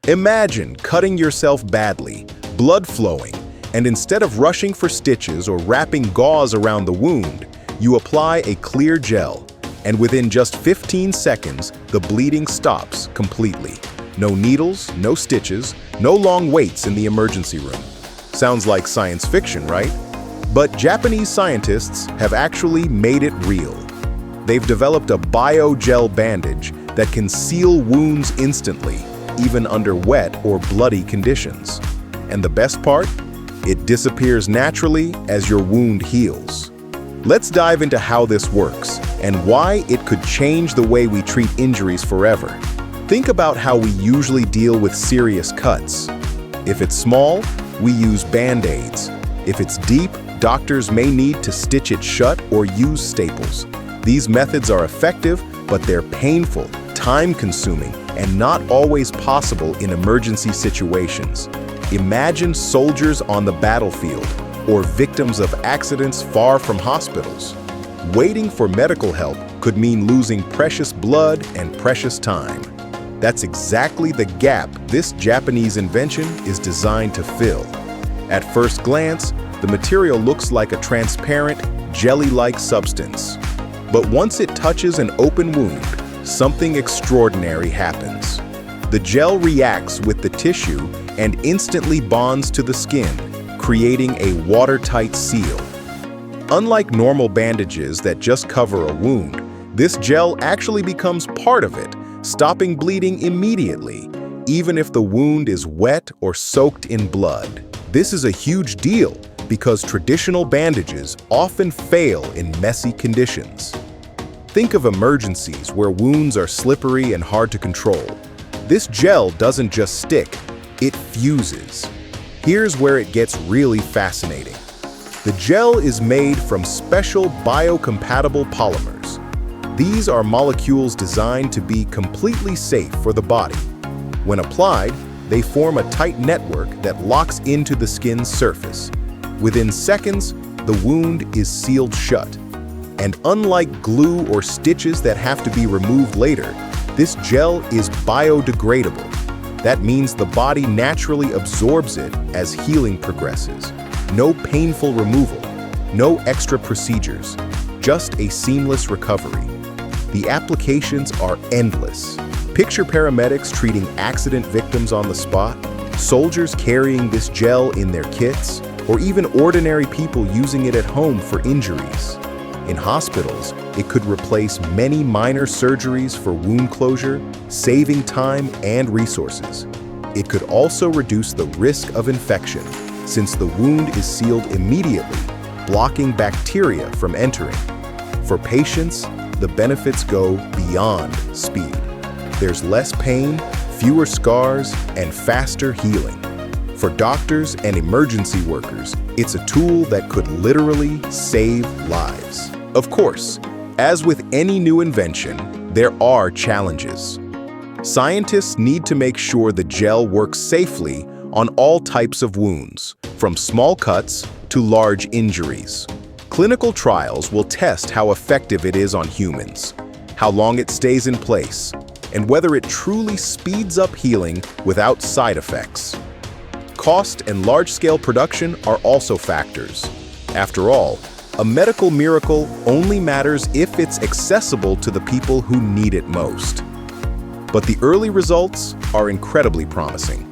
Imagine cutting yourself badly, blood flowing, and instead of rushing for stitches or wrapping gauze around the wound, you apply a clear gel, and within just 15 seconds, the bleeding stops completely. No needles, no stitches, no long waits in the emergency room. Sounds like science fiction, right? But Japanese scientists have actually made it real. They've developed a biogel bandage that can seal wounds instantly, even under wet or bloody conditions. And the best part? It disappears naturally as your wound heals. Let's dive into how this works and why it could change the way we treat injuries forever. Think about how we usually deal with serious cuts. If it's small, we use Band-Aids. If it's deep, doctors may need to stitch it shut or use staples. These methods are effective, but they're painful, time-consuming, and not always possible in emergency situations. Imagine soldiers on the battlefield or victims of accidents far from hospitals. Waiting for medical help could mean losing precious blood and precious time. That's exactly the gap this Japanese invention is designed to fill. At first glance, the material looks like a transparent, jelly-like substance. But once it touches an open wound, something extraordinary happens. The gel reacts with the tissue and instantly bonds to the skin, creating a watertight seal. Unlike normal bandages that just cover a wound, this gel actually becomes part of it, stopping bleeding immediately, even if the wound is wet or soaked in blood. This is a huge deal because traditional bandages often fail in messy conditions. Think of emergencies where wounds are slippery and hard to control. This gel doesn't just stick, it fuses. Here's where it gets really fascinating. The gel is made from special biocompatible polymers. These are molecules designed to be completely safe for the body. When applied, they form a tight network that locks into the skin's surface. Within seconds, the wound is sealed shut. And unlike glue or stitches that have to be removed later, this gel is biodegradable. That means the body naturally absorbs it as healing progresses. No painful removal, no extra procedures, just a seamless recovery. The applications are endless. Picture paramedics treating accident victims on the spot, soldiers carrying this gel in their kits, or even ordinary people using it at home for injuries. In hospitals, it could replace many minor surgeries for wound closure, saving time and resources. It could also reduce the risk of infection, since the wound is sealed immediately, blocking bacteria from entering. For patients, the benefits go beyond speed. There's less pain, fewer scars, and faster healing. For doctors and emergency workers, it's a tool that could literally save lives. Of course, as with any new invention, there are challenges. Scientists need to make sure the gel works safely on all types of wounds, from small cuts to large injuries. Clinical trials will test how effective it is on humans, how long it stays in place, and whether it truly speeds up healing without side effects. Cost and large-scale production are also factors. After all, a medical miracle only matters if it's accessible to the people who need it most. But the early results are incredibly promising,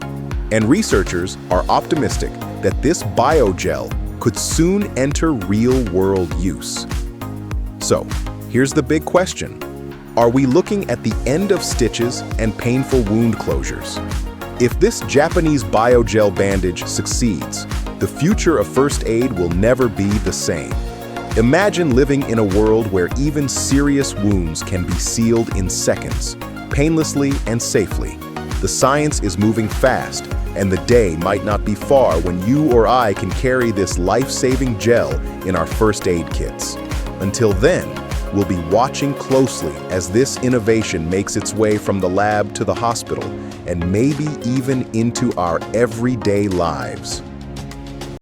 and researchers are optimistic that this biogel could soon enter real-world use. So, here's the big question. Are we looking at the end of stitches and painful wound closures? If this Japanese biogel bandage succeeds, the future of first aid will never be the same. Imagine living in a world where even serious wounds can be sealed in seconds, painlessly and safely. The science is moving fast, and the day might not be far when you or I can carry this life-saving gel in our first aid kits. Until then, we'll be watching closely as this innovation makes its way from the lab to the hospital, and maybe even into our everyday lives.